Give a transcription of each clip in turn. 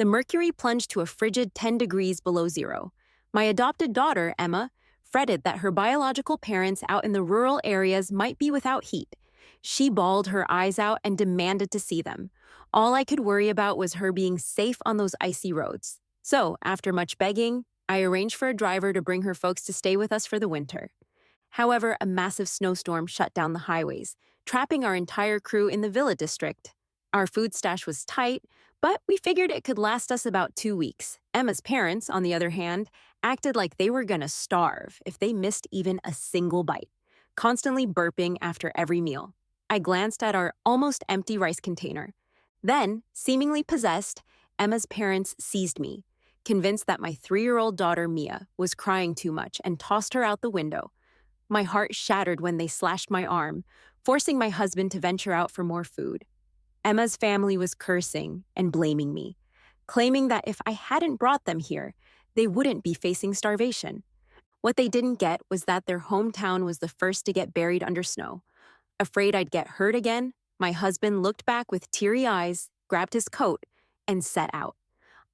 The mercury plunged to a frigid 10 degrees below zero. My adopted daughter, Emma, fretted that her biological parents out in the rural areas might be without heat. She bawled her eyes out and demanded to see them. All I could worry about was her being safe on those icy roads. So, after much begging, I arranged for a driver to bring her folks to stay with us for the winter. However, a massive snowstorm shut down the highways, trapping our entire crew in the Villa district. Our food stash was tight, but we figured it could last us about 2 weeks. Emma's parents, on the other hand, acted like they were gonna starve if they missed even a single bite, constantly burping after every meal. I glanced at our almost empty rice container. Then, seemingly possessed, Emma's parents seized me, convinced that my 3-year-old daughter, Mia, was crying too much and tossed her out the window. My heart shattered when they slashed my arm, forcing my husband to venture out for more food. Emma's family was cursing and blaming me, claiming that if I hadn't brought them here, they wouldn't be facing starvation. What they didn't get was that their hometown was the first to get buried under snow. Afraid I'd get hurt again, my husband looked back with teary eyes, grabbed his coat, and set out.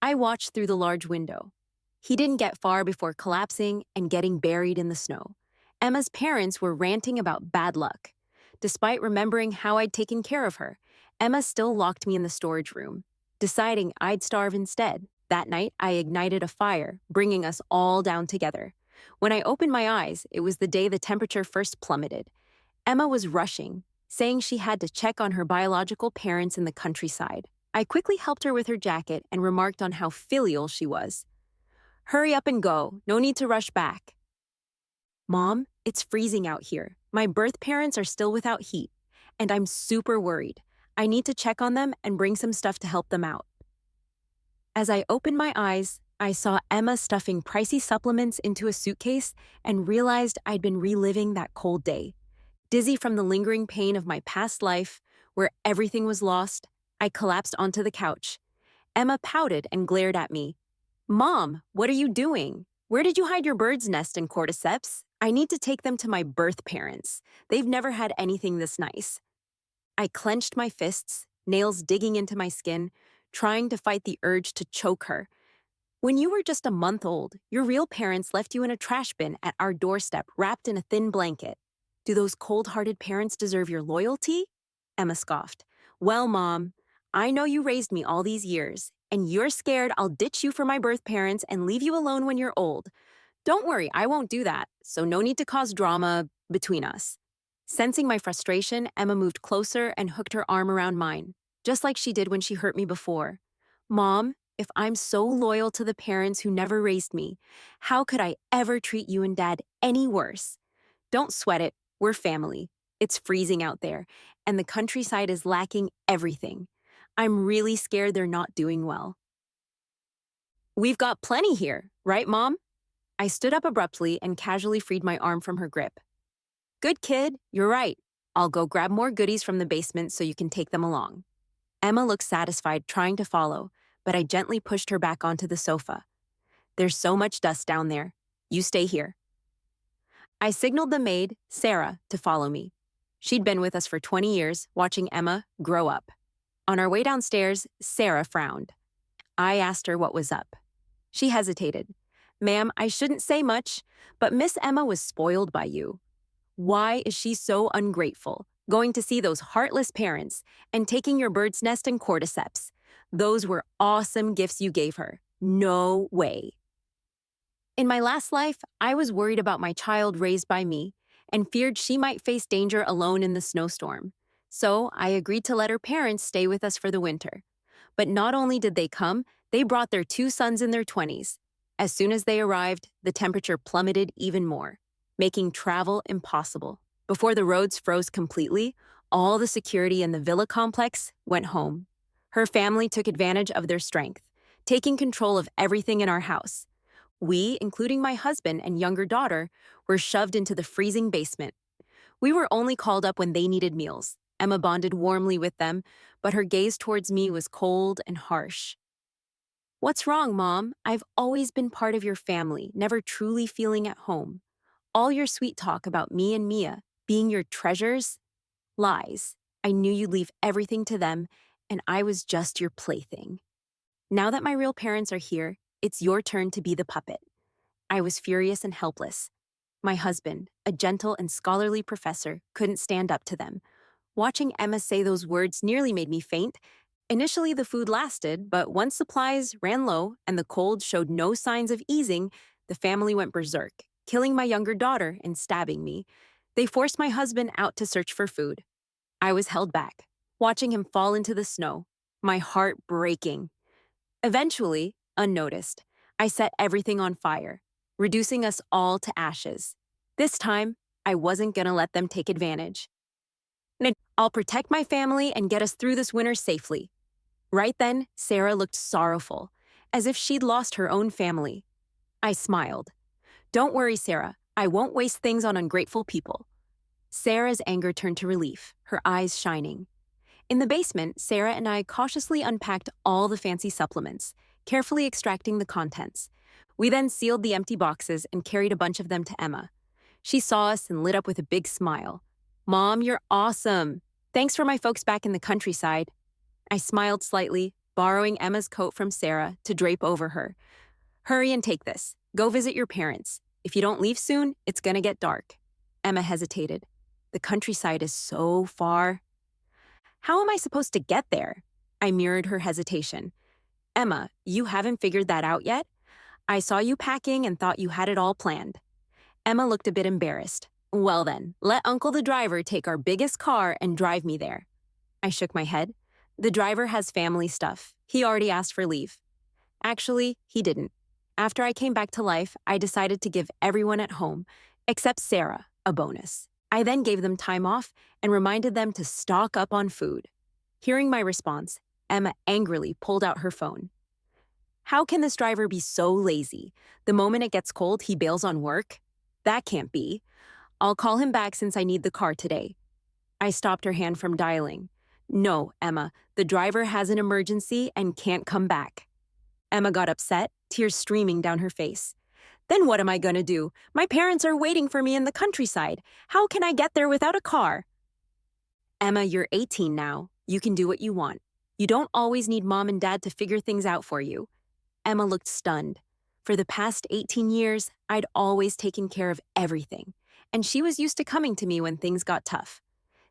I watched through the large window. He didn't get far before collapsing and getting buried in the snow. Emma's parents were ranting about bad luck. Despite remembering how I'd taken care of her, Emma still locked me in the storage room, deciding I'd starve instead. That night, I ignited a fire, bringing us all down together. When I opened my eyes, it was the day the temperature first plummeted. Emma was rushing, saying she had to check on her biological parents in the countryside. I quickly helped her with her jacket and remarked on how filial she was. "Hurry up and go, no need to rush back." "Mom, it's freezing out here. My birth parents are still without heat, and I'm super worried. I need to check on them and bring some stuff to help them out." As I opened my eyes, I saw Emma stuffing pricey supplements into a suitcase and realized I'd been reliving that cold day. Dizzy from the lingering pain of my past life, where everything was lost, I collapsed onto the couch. Emma pouted and glared at me. "Mom, what are you doing? Where did you hide your bird's nest and cordyceps? I need to take them to my birth parents. They've never had anything this nice." I clenched my fists, nails digging into my skin, trying to fight the urge to choke her. "When you were just a month old, your real parents left you in a trash bin at our doorstep wrapped in a thin blanket. Do those cold-hearted parents deserve your loyalty?" Emma scoffed. "Well, Mom, I know you raised me all these years, and you're scared I'll ditch you for my birth parents and leave you alone when you're old. Don't worry, I won't do that, so no need to cause drama between us." Sensing my frustration, Emma moved closer and hooked her arm around mine, just like she did when she hurt me before. "Mom, if I'm so loyal to the parents who never raised me, how could I ever treat you and Dad any worse? Don't sweat it, we're family. It's freezing out there, and the countryside is lacking everything. I'm really scared they're not doing well." "We've got plenty here, right, Mom?" I stood up abruptly and casually freed my arm from her grip. "Good kid, you're right. I'll go grab more goodies from the basement so you can take them along." Emma looked satisfied, trying to follow, but I gently pushed her back onto the sofa. "There's so much dust down there. You stay here." I signaled the maid, Sarah, to follow me. She'd been with us for 20 years, watching Emma grow up. On our way downstairs, Sarah frowned. I asked her what was up. She hesitated. "Ma'am, I shouldn't say much, but Miss Emma was spoiled by you. Why is she so ungrateful, going to see those heartless parents and taking your bird's nest and cordyceps? Those were awesome gifts you gave her. No way." In my last life, I was worried about my child raised by me and feared she might face danger alone in the snowstorm. So I agreed to let her parents stay with us for the winter. But not only did they come, they brought their 2 sons in their 20s. As soon as they arrived, the temperature plummeted even more, making travel impossible. Before the roads froze completely, all the security in the villa complex went home. Her family took advantage of their strength, taking control of everything in our house. We, including my husband and younger daughter, were shoved into the freezing basement. We were only called up when they needed meals. Emma bonded warmly with them, but her gaze towards me was cold and harsh. "What's wrong, Mom? I've always been part of your family, never truly feeling at home. All your sweet talk about me and Mia being your treasures? Lies. I knew you'd leave everything to them, and I was just your plaything." Now that my real parents are here, it's your turn to be the puppet. I was furious and helpless. My husband, a gentle and scholarly professor, couldn't stand up to them. Watching Emma say those words nearly made me faint. Initially, the food lasted, but once supplies ran low and the cold showed no signs of easing, the family went berserk, killing my younger daughter and stabbing me. They forced my husband out to search for food. I was held back, watching him fall into the snow, my heart breaking. Eventually, unnoticed, I set everything on fire, reducing us all to ashes. This time, I wasn't gonna let them take advantage. I'll protect my family and get us through this winter safely. Right then, Sarah looked sorrowful, as if she'd lost her own family. I smiled. Don't worry, Sarah. I won't waste things on ungrateful people. Sarah's anger turned to relief, her eyes shining. In the basement, Sarah and I cautiously unpacked all the fancy supplements, carefully extracting the contents. We then sealed the empty boxes and carried a bunch of them to Emma. She saw us and lit up with a big smile. Mom, you're awesome. Thanks for my folks back in the countryside. I smiled slightly, borrowing Emma's coat from Sarah to drape over her. Hurry and take this. Go visit your parents. If you don't leave soon, it's gonna get dark. Emma hesitated. The countryside is so far. How am I supposed to get there? I mirrored her hesitation. Emma, you haven't figured that out yet? I saw you packing and thought you had it all planned. Emma looked a bit embarrassed. Well then, let Uncle the driver take our biggest car and drive me there. I shook my head. The driver has family stuff. He already asked for leave. Actually, he didn't. After I came back to life, I decided to give everyone at home, except Sarah, a bonus. I then gave them time off and reminded them to stock up on food. Hearing my response, Emma angrily pulled out her phone. How can this driver be so lazy? The moment it gets cold, he bails on work? That can't be. I'll call him back since I need the car today. I stopped her hand from dialing. No, Emma, the driver has an emergency and can't come back. Emma got upset, tears streaming down her face. Then what am I gonna do? My parents are waiting for me in the countryside. How can I get there without a car? Emma, you're 18 now. You can do what you want. You don't always need mom and dad to figure things out for you. Emma looked stunned. For the past 18 years, I'd always taken care of everything, and she was used to coming to me when things got tough.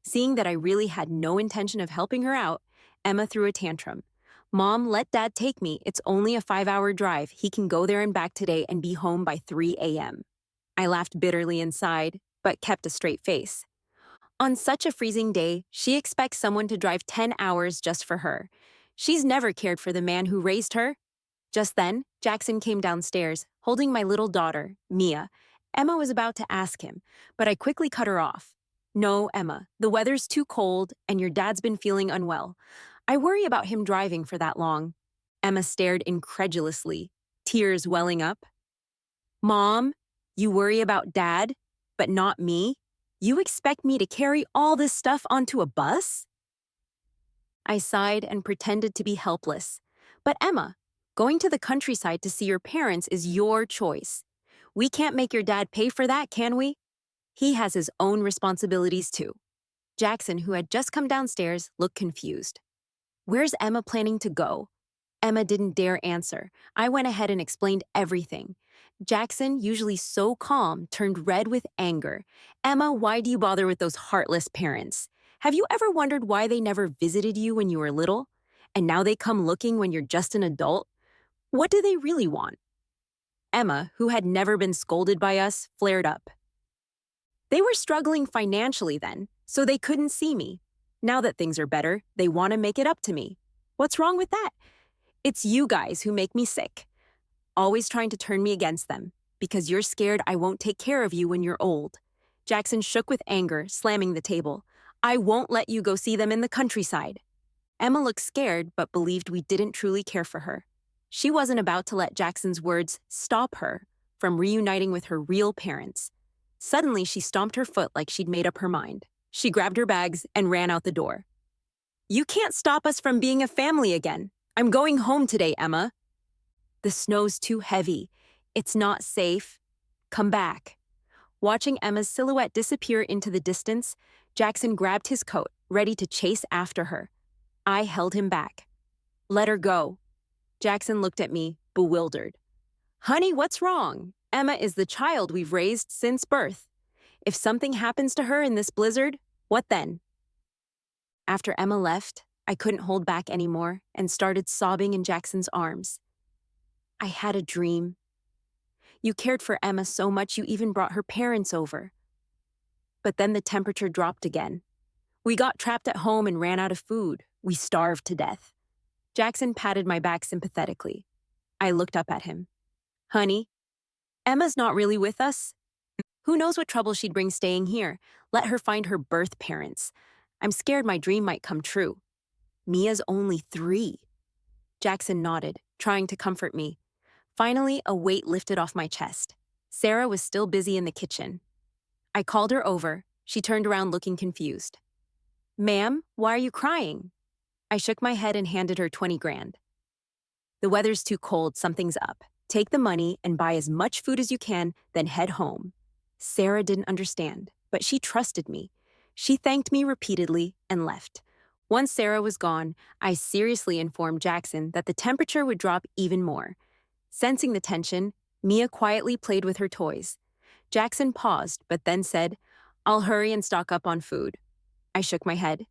Seeing that I really had no intention of helping her out, Emma threw a tantrum. Mom, let Dad take me. It's only a 5-hour drive. He can go there and back today and be home by 3 a.m. I laughed bitterly inside, but kept a straight face. On such a freezing day, she expects someone to drive 10 hours just for her. She's never cared for the man who raised her. Just then, Jackson came downstairs, holding my little daughter, Mia. Emma was about to ask him, but I quickly cut her off. No, Emma, the weather's too cold and your dad's been feeling unwell. I worry about him driving for that long. Emma stared incredulously, tears welling up. Mom, you worry about Dad, but not me? You expect me to carry all this stuff onto a bus? I sighed and pretended to be helpless. But Emma, going to the countryside to see your parents is your choice. We can't make your dad pay for that, can we? He has his own responsibilities too. Jackson, who had just come downstairs, looked confused. Where's Emma planning to go? Emma didn't dare answer. I went ahead and explained everything. Jackson, usually so calm, turned red with anger. Emma, why do you bother with those heartless parents? Have you ever wondered why they never visited you when you were little? And now they come looking when you're just an adult? What do they really want? Emma, who had never been scolded by us, flared up. They were struggling financially then, so they couldn't see me. Now that things are better, they want to make it up to me. What's wrong with that? It's you guys who make me sick. Always trying to turn me against them, because you're scared I won't take care of you when you're old. Jackson shook with anger, slamming the table. I won't let you go see them in the countryside. Emma looked scared, but believed we didn't truly care for her. She wasn't about to let Jackson's words stop her from reuniting with her real parents. Suddenly, she stomped her foot like she'd made up her mind. She grabbed her bags and ran out the door. You can't stop us from being a family again. I'm going home today, Emma. The snow's too heavy. It's not safe. Come back. Watching Emma's silhouette disappear into the distance, Jackson grabbed his coat, ready to chase after her. I held him back. Let her go. Jackson looked at me, bewildered. Honey, what's wrong? Emma is the child we've raised since birth. If something happens to her in this blizzard, what then? After Emma left, I couldn't hold back anymore and started sobbing in Jackson's arms. I had a dream. You cared for Emma so much you even brought her parents over. But then the temperature dropped again. We got trapped at home and ran out of food. We starved to death. Jackson patted my back sympathetically. I looked up at him. Honey, Emma's not really with us. Who knows what trouble she'd bring staying here? Let her find her birth parents. I'm scared my dream might come true. Mia's only 3. Jackson nodded, trying to comfort me. Finally, a weight lifted off my chest. Sarah was still busy in the kitchen. I called her over. She turned around looking confused. Ma'am, why are you crying? I shook my head and handed her 20 grand. The weather's too cold, something's up. Take the money and buy as much food as you can, then head home. Sarah didn't understand, but she trusted me. She thanked me repeatedly and left. Once Sarah was gone, I seriously informed Jackson that the temperature would drop even more. Sensing the tension, Mia quietly played with her toys. Jackson paused, but then said, I'll hurry and stock up on food. I shook my head.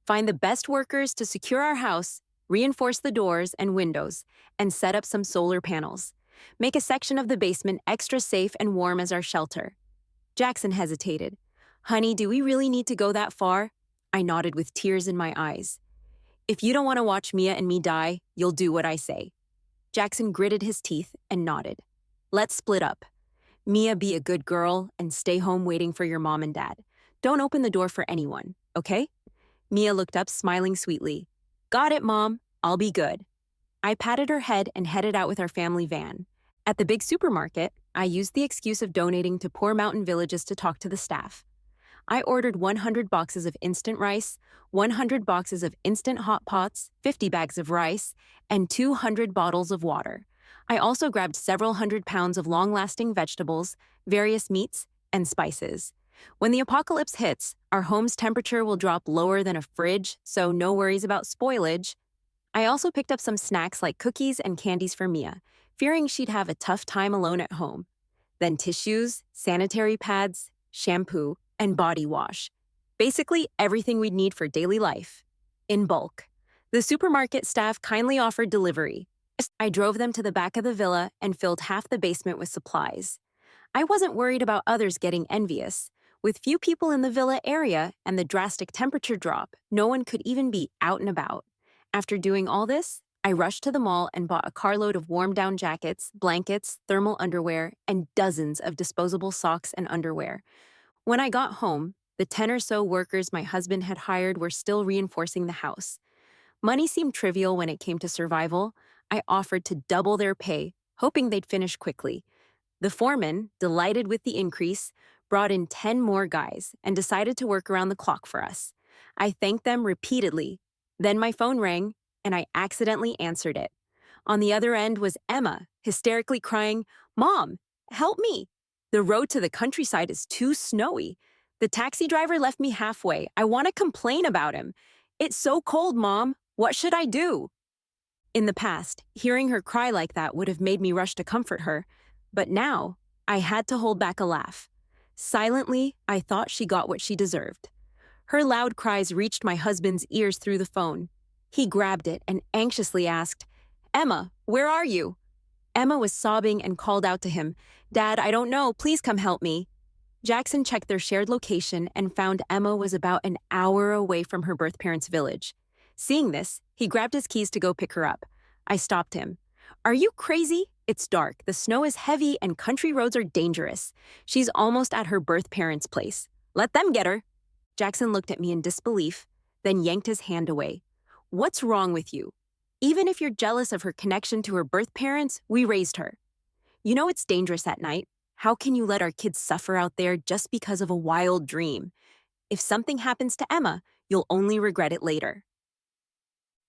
Find the best workers to secure our house, reinforce the doors and windows, and set up some solar panels. Make a section of the basement extra safe and warm as our shelter. Jackson hesitated. Honey, do we really need to go that far? I nodded with tears in my eyes. If you don't want to watch Mia and me die, you'll do what I say. Jackson gritted his teeth and nodded. Let's split up. Mia, be a good girl and stay home waiting for your mom and dad. Don't open the door for anyone, okay? Mia looked up, smiling sweetly. Got it, Mom. I'll be good. I patted her head and headed out with our family van. At the big supermarket, I used the excuse of donating to poor mountain villages to talk to the staff. I ordered 100 boxes of instant rice, 100 boxes of instant hot pots, 50 bags of rice, and 200 bottles of water. I also grabbed several hundred pounds of long-lasting vegetables, various meats, and spices. When the apocalypse hits, our home's temperature will drop lower than a fridge, so no worries about spoilage. I also picked up some snacks like cookies and candies for Mia, fearing she'd have a tough time alone at home. Then tissues, sanitary pads, shampoo, and body wash. Basically everything we'd need for daily life. In bulk. The supermarket staff kindly offered delivery. I drove them to the back of the villa and filled half the basement with supplies. I wasn't worried about others getting envious. With few people in the villa area and the drastic temperature drop, no one could even be out and about. After doing all this, I rushed to the mall and bought a carload of warm-down jackets, blankets, thermal underwear, and dozens of disposable socks and underwear. When I got home, the 10 or so workers my husband had hired were still reinforcing the house. Money seemed trivial when it came to survival. I offered to double their pay, hoping they'd finish quickly. The foreman, delighted with the increase, brought in 10 more guys and decided to work around the clock for us. I thanked them repeatedly. Then my phone rang, and I accidentally answered it. On the other end was Emma, hysterically crying, Mom, help me! The road to the countryside is too snowy. The taxi driver left me halfway. I want to complain about him. It's so cold, Mom. What should I do? In the past, hearing her cry like that would have made me rush to comfort her. But now, I had to hold back a laugh. Silently, I thought she got what she deserved. Her loud cries reached my husband's ears through the phone. He grabbed it and anxiously asked, Emma, where are you? Emma was sobbing and called out to him, Dad, I don't know, please come help me. Jackson checked their shared location and found Emma was about an hour away from her birth parents' village. Seeing this, he grabbed his keys to go pick her up. I stopped him. Are you crazy? It's dark, the snow is heavy, and country roads are dangerous. She's almost at her birth parents' place. Let them get her. Jackson looked at me in disbelief, then yanked his hand away. What's wrong with you? Even if you're jealous of her connection to her birth parents, we raised her. You know it's dangerous at night. How can you let our kids suffer out there just because of a wild dream? If something happens to Emma, you'll only regret it later.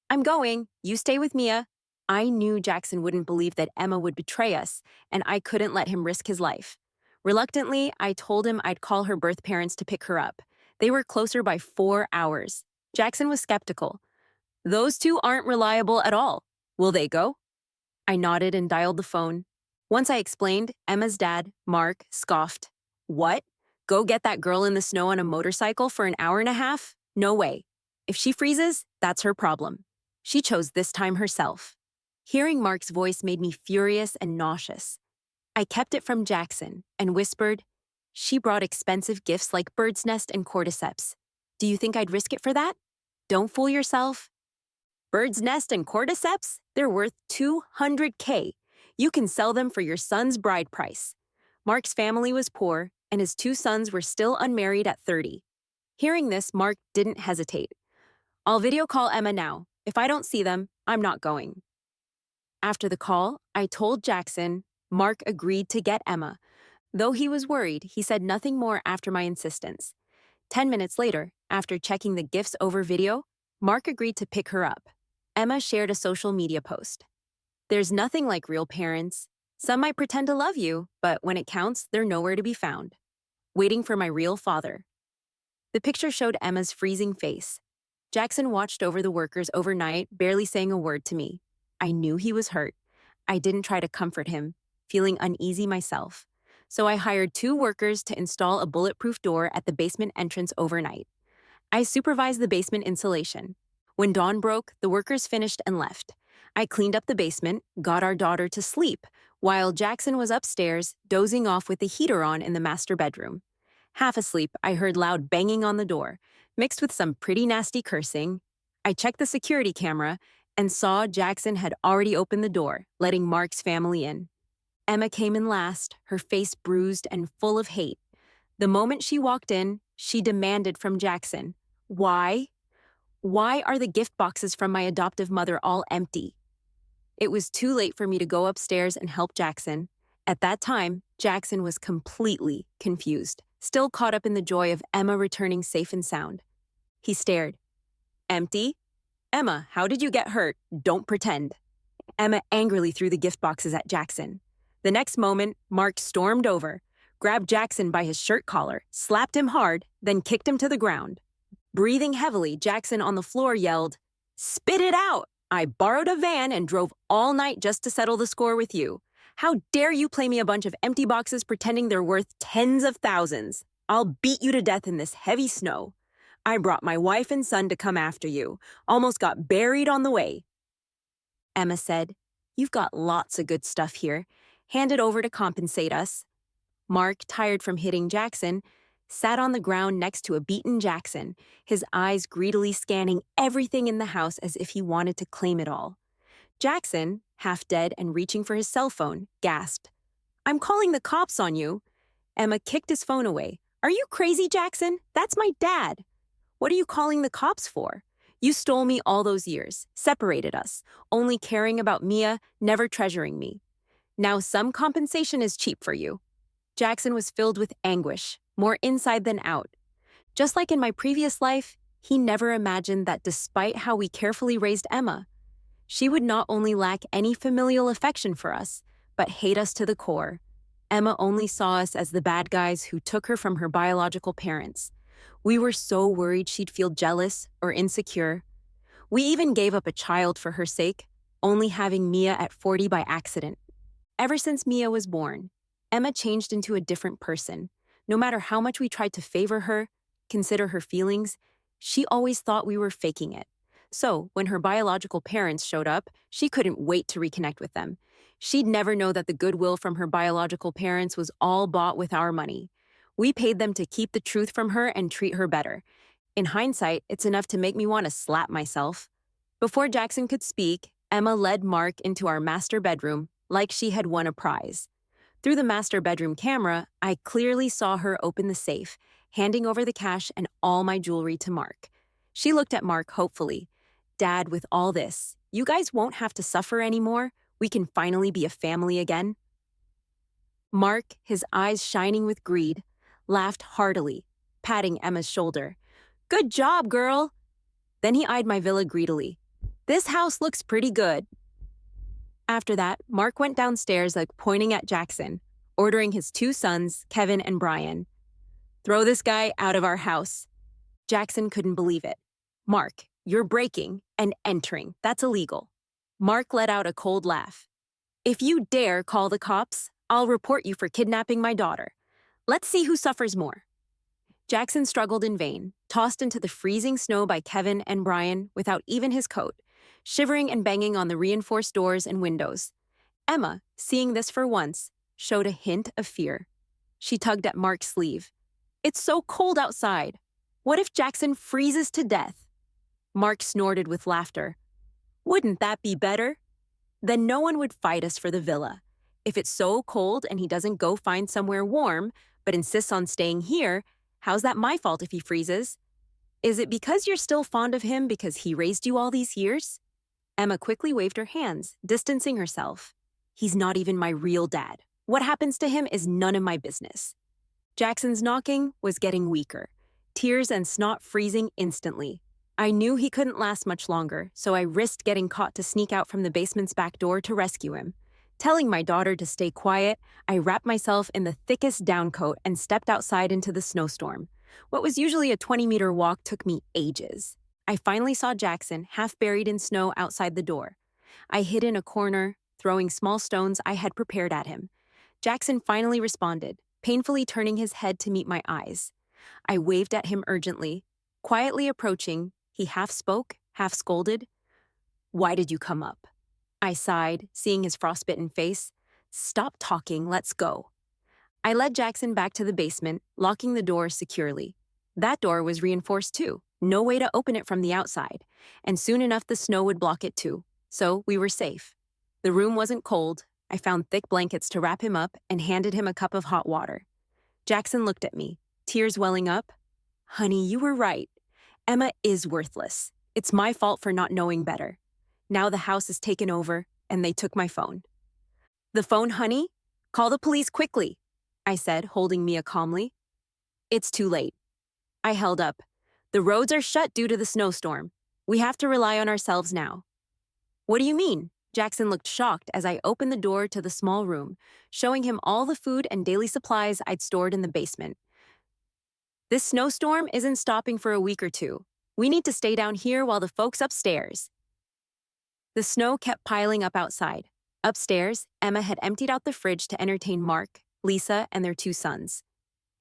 I'm going. You stay with Mia. I knew Jackson wouldn't believe that Emma would betray us, and I couldn't let him risk his life. Reluctantly, I told him I'd call her birth parents to pick her up. They were closer by 4 hours. Jackson was skeptical. Those two aren't reliable at all. Will they go? I nodded and dialed the phone. Once I explained, Emma's dad, Mark, scoffed. What? Go get that girl in the snow on a motorcycle for an hour and a half? No way. If she freezes, that's her problem. She chose this time herself. Hearing Mark's voice made me furious and nauseous. I kept it from Jackson and whispered, she brought expensive gifts like bird's nest and cordyceps. Do you think I'd risk it for that? Don't fool yourself. Bird's nest and cordyceps? They're worth $200K. You can sell them for your son's bride price. Mark's family was poor, and his two sons were still unmarried at 30. Hearing this, Mark didn't hesitate. I'll video call Emma now. If I don't see them, I'm not going. After the call, I told Jackson. Mark agreed to get Emma. Though he was worried, he said nothing more after my insistence. 10 minutes later, after checking the gifts over video, Mark agreed to pick her up. Emma shared a social media post. There's nothing like real parents. Some might pretend to love you, but when it counts, they're nowhere to be found. Waiting for my real father. The picture showed Emma's freezing face. Jackson watched over the workers overnight, barely saying a word to me. I knew he was hurt. I didn't try to comfort him, feeling uneasy myself. So I hired 2 workers to install a bulletproof door at the basement entrance overnight. I supervised the basement insulation. When dawn broke, the workers finished and left. I cleaned up the basement, got our daughter to sleep, while Jackson was upstairs, dozing off with the heater on in the master bedroom. Half asleep, I heard loud banging on the door, mixed with some pretty nasty cursing. I checked the security camera and saw Jackson had already opened the door, letting Mark's family in. Emma came in last, her face bruised and full of hate. The moment she walked in, she demanded from Jackson, Why? Why are the gift boxes from my adoptive mother all empty? It was too late for me to go upstairs and help Jackson. At that time, Jackson was completely confused, still caught up in the joy of Emma returning safe and sound. He stared. Empty? Emma, how did you get hurt? Don't pretend. Emma angrily threw the gift boxes at Jackson. The next moment, Mark stormed over, grabbed Jackson by his shirt collar, slapped him hard, then kicked him to the ground. Breathing heavily, Jackson on the floor yelled, Spit it out! I borrowed a van and drove all night just to settle the score with you. How dare you play me a bunch of empty boxes pretending they're worth tens of thousands? I'll beat you to death in this heavy snow. I brought my wife and son to come after you. Almost got buried on the way. Emma said, You've got lots of good stuff here. Hand it over to compensate us. Mark, tired from hitting Jackson, sat on the ground next to a beaten Jackson, his eyes greedily scanning everything in the house as if he wanted to claim it all. Jackson, half dead and reaching for his cell phone, gasped, I'm calling the cops on you. Emma kicked his phone away. Are you crazy, Jackson? That's my dad. What are you calling the cops for? You stole me all those years, separated us, only caring about Mia, never treasuring me. Now some compensation is cheap for you. Jackson was filled with anguish, more inside than out. Just like in my previous life, he never imagined that despite how we carefully raised Emma, she would not only lack any familial affection for us, but hate us to the core. Emma only saw us as the bad guys who took her from her biological parents. We were so worried she'd feel jealous or insecure. We even gave up a child for her sake, only having Mia at 40 by accident. Ever since Mia was born, Emma changed into a different person. No matter how much we tried to favor her, consider her feelings, she always thought we were faking it. So, when her biological parents showed up, she couldn't wait to reconnect with them. She'd never know that the goodwill from her biological parents was all bought with our money. We paid them to keep the truth from her and treat her better. In hindsight, it's enough to make me want to slap myself. Before Jackson could speak, Emma led Mark into our master bedroom like she had won a prize. Through the master bedroom camera, I clearly saw her open the safe, handing over the cash and all my jewelry to Mark. She looked at Mark hopefully. Dad, with all this, you guys won't have to suffer anymore. We can finally be a family again. Mark, his eyes shining with greed, laughed heartily, patting Emma's shoulder. Good job, girl. Then he eyed my villa greedily. This house looks pretty good. After that, Mark went downstairs pointing at Jackson, ordering his 2 sons, Kevin and Brian. Throw this guy out of our house. Jackson couldn't believe it. Mark, you're breaking and entering. That's illegal. Mark let out a cold laugh. If you dare call the cops, I'll report you for kidnapping my daughter. Let's see who suffers more. Jackson struggled in vain, tossed into the freezing snow by Kevin and Brian without even his coat, shivering and banging on the reinforced doors and windows. Emma, seeing this for once, showed a hint of fear. She tugged at Mark's sleeve. It's so cold outside. What if Jackson freezes to death? Mark snorted with laughter. Wouldn't that be better? Then no one would fight us for the villa. If it's so cold and he doesn't go find somewhere warm, but insists on staying here, how's that my fault if he freezes? Is it because you're still fond of him because he raised you all these years? Emma quickly waved her hands, distancing herself. He's not even my real dad. What happens to him is none of my business. Jackson's knocking was getting weaker, tears and snot freezing instantly. I knew he couldn't last much longer, so I risked getting caught to sneak out from the basement's back door to rescue him. Telling my daughter to stay quiet, I wrapped myself in the thickest downcoat and stepped outside into the snowstorm. What was usually a 20-meter walk took me ages. I finally saw Jackson, half buried in snow outside the door. I hid in a corner, throwing small stones I had prepared at him. Jackson finally responded, painfully turning his head to meet my eyes. I waved at him urgently. Quietly approaching, he half spoke, half scolded. Why did you come up? I sighed, seeing his frostbitten face. Stop talking, let's go. I led Jackson back to the basement, locking the door securely. That door was reinforced too, no way to open it from the outside, and soon enough the snow would block it too, so we were safe. The room wasn't cold. I found thick blankets to wrap him up and handed him a cup of hot water. Jackson looked at me, tears welling up. Honey, you were right. Emma is worthless. It's my fault for not knowing better. Now the house is taken over, and they took my phone. The phone, honey? Call the police quickly, I said, holding Mia calmly. It's too late. I held up. The roads are shut due to the snowstorm. We have to rely on ourselves now. What do you mean? Jackson looked shocked as I opened the door to the small room, showing him all the food and daily supplies I'd stored in the basement. This snowstorm isn't stopping for a week or two. We need to stay down here while the folks upstairs. The snow kept piling up outside. Upstairs, Emma had emptied out the fridge to entertain Mark, Lisa, and their two sons.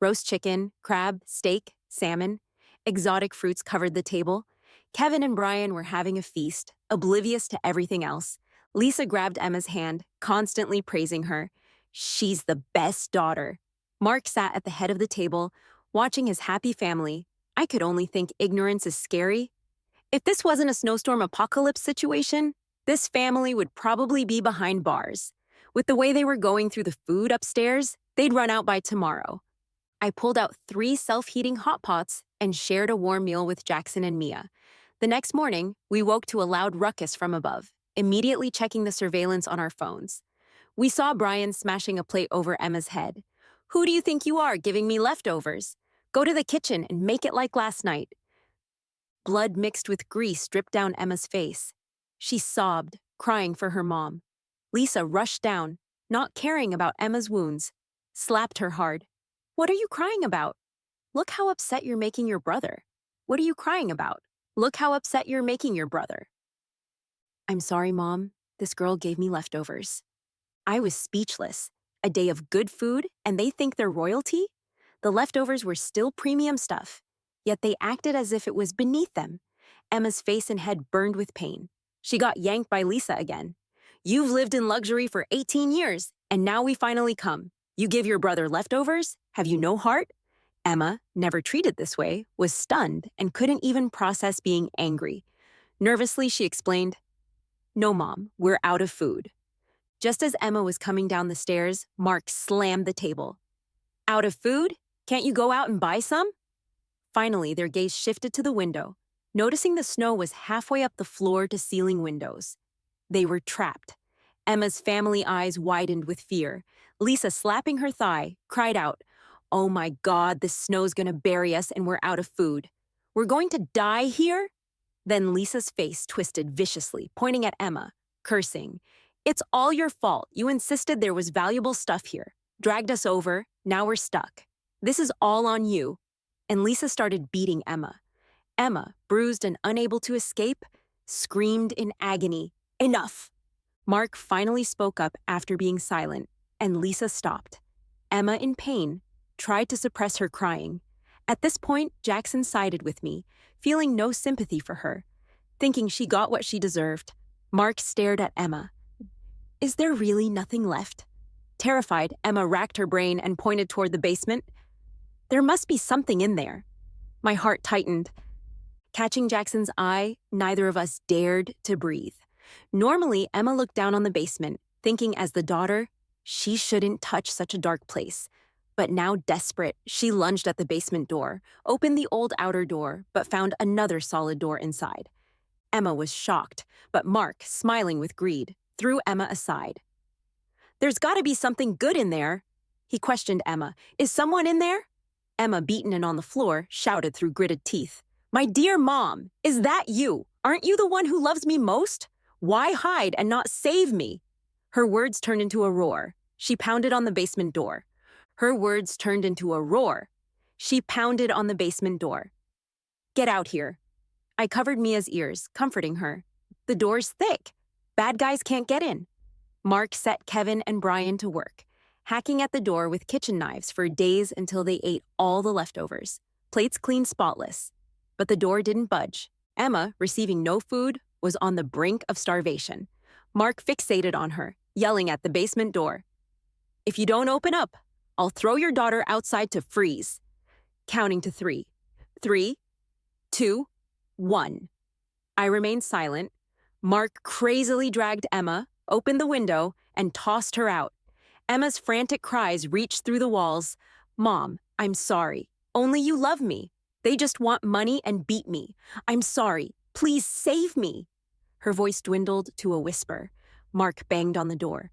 Roast chicken, crab, steak, salmon. Exotic fruits covered the table. Kevin and Brian were having a feast, oblivious to everything else. Lisa grabbed Emma's hand, constantly praising her. She's the best daughter. Mark sat at the head of the table, watching his happy family. I could only think ignorance is scary. If this wasn't a snowstorm apocalypse situation, this family would probably be behind bars. With the way they were going through the food upstairs, they'd run out by tomorrow. I pulled out 3 self-heating hot pots and shared a warm meal with Jackson and Mia. The next morning, we woke to a loud ruckus from above, immediately checking the surveillance on our phones. We saw Brian smashing a plate over Emma's head. Who do you think you are, giving me leftovers? Go to the kitchen and make it like last night. Blood mixed with grease dripped down Emma's face. She sobbed, crying for her mom. Lisa rushed down, not caring about Emma's wounds, slapped her hard. What are you crying about? Look how upset you're making your brother. What are you crying about? Look how upset you're making your brother. I'm sorry, Mom. This girl gave me leftovers. I was speechless. A day of good food, and they think they're royalty? The leftovers were still premium stuff, yet they acted as if it was beneath them. Emma's face and head burned with pain. She got yanked by Lisa again. You've lived in luxury for 18 years, and now we finally come. You give your brother leftovers? Have you no heart? Emma, never treated this way, was stunned and couldn't even process being angry. Nervously, she explained, No, Mom, we're out of food. Just as Emma was coming down the stairs, Mark slammed the table. Out of food? Can't you go out and buy some? Finally, their gaze shifted to the window, noticing the snow was halfway up the floor to ceiling windows. They were trapped. Emma's family eyes widened with fear. Lisa, slapping her thigh, cried out, Oh my God, the snow's gonna bury us and we're out of food. We're going to die here? Then Lisa's face twisted viciously, pointing at Emma, cursing. It's all your fault. You insisted there was valuable stuff here. Dragged us over. Now we're stuck. This is all on you. And Lisa started beating Emma. Emma, bruised and unable to escape, screamed in agony. Enough! Mark finally spoke up after being silent, and Lisa stopped. Emma, in pain, tried to suppress her crying. At this point, Jackson sided with me, feeling no sympathy for her, thinking she got what she deserved. Mark stared at Emma. Is there really nothing left? Terrified, Emma racked her brain and pointed toward the basement. There must be something in there. My heart tightened. Catching Jackson's eye, neither of us dared to breathe. Normally, Emma looked down on the basement, thinking as the daughter, she shouldn't touch such a dark place. But now desperate, she lunged at the basement door, opened the old outer door, but found another solid door inside. Emma was shocked, but Mark, smiling with greed, threw Emma aside. There's gotta be something good in there, he questioned Emma. Is someone in there? Emma, beaten and on the floor, shouted through gritted teeth. My dear Mom, is that you? Aren't you the one who loves me most? Why hide and not save me? Her words turned into a roar. She pounded on the basement door. Her words turned into a roar. She pounded on the basement door. Get out here. I covered Mia's ears, comforting her. The door's thick. Bad guys can't get in. Mark set Kevin and Brian to work, hacking at the door with kitchen knives for days until they ate all the leftovers. Plates clean spotless. But the door didn't budge. Emma, receiving no food, was on the brink of starvation. Mark fixated on her, yelling at the basement door. If you don't open up, I'll throw your daughter outside to freeze. Counting to 3. 3, 2, 1. I remained silent. Mark crazily dragged Emma, opened the window, and tossed her out. Emma's frantic cries reached through the walls. Mom, I'm sorry. Only you love me. They just want money and beat me. I'm sorry. Please save me. Her voice dwindled to a whisper. Mark banged on the door.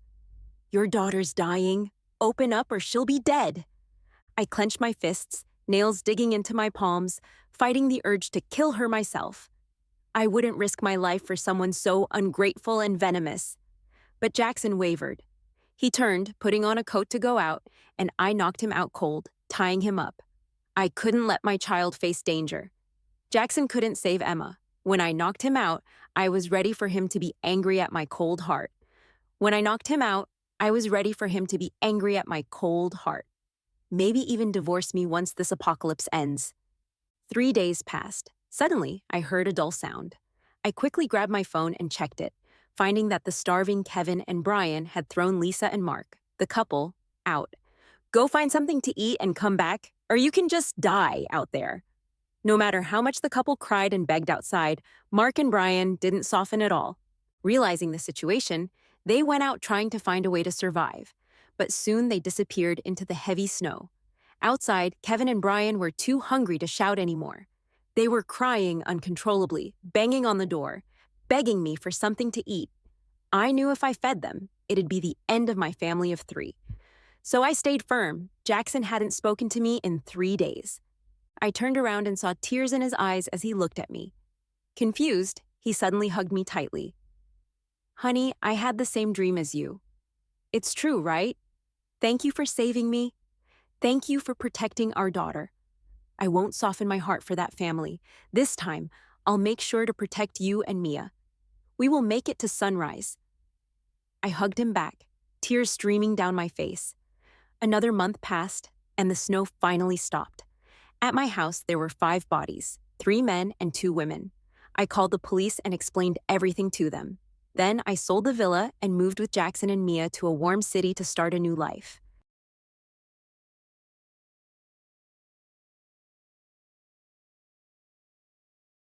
Your daughter's dying. Open up or she'll be dead. I clenched my fists, nails digging into my palms, fighting the urge to kill her myself. I wouldn't risk my life for someone so ungrateful and venomous. But Jackson wavered. He turned, putting on a coat to go out, and I knocked him out cold, tying him up. I couldn't let my child face danger. Jackson couldn't save Emma. When I knocked him out, I was ready for him to be angry at my cold heart. When I knocked him out, I was ready for him to be angry at my cold heart. Maybe even divorce me once this apocalypse ends. 3 days passed. Suddenly, I heard a dull sound. I quickly grabbed my phone and checked it, finding that the starving Kevin and Brian had thrown Lisa and Mark, the couple, out. Go find something to eat and come back, or you can just die out there. No matter how much the couple cried and begged outside, Mark and Brian didn't soften at all. Realizing the situation, they went out trying to find a way to survive. But soon they disappeared into the heavy snow. Outside, Kevin and Brian were too hungry to shout anymore. They were crying uncontrollably, banging on the door, begging me for something to eat. I knew if I fed them, it'd be the end of my family of 3. So I stayed firm. Jackson hadn't spoken to me in 3 days. I turned around and saw tears in his eyes as he looked at me. Confused, he suddenly hugged me tightly. Honey, I had the same dream as you. It's true, right? Thank you for saving me. Thank you for protecting our daughter. I won't soften my heart for that family. This time, I'll make sure to protect you and Mia. We will make it to sunrise. I hugged him back, tears streaming down my face. Another month passed, and the snow finally stopped. At my house, there were 5 bodies, 3 men and 2 women. I called the police and explained everything to them. Then I sold the villa and moved with Jackson and Mia to a warm city to start a new life.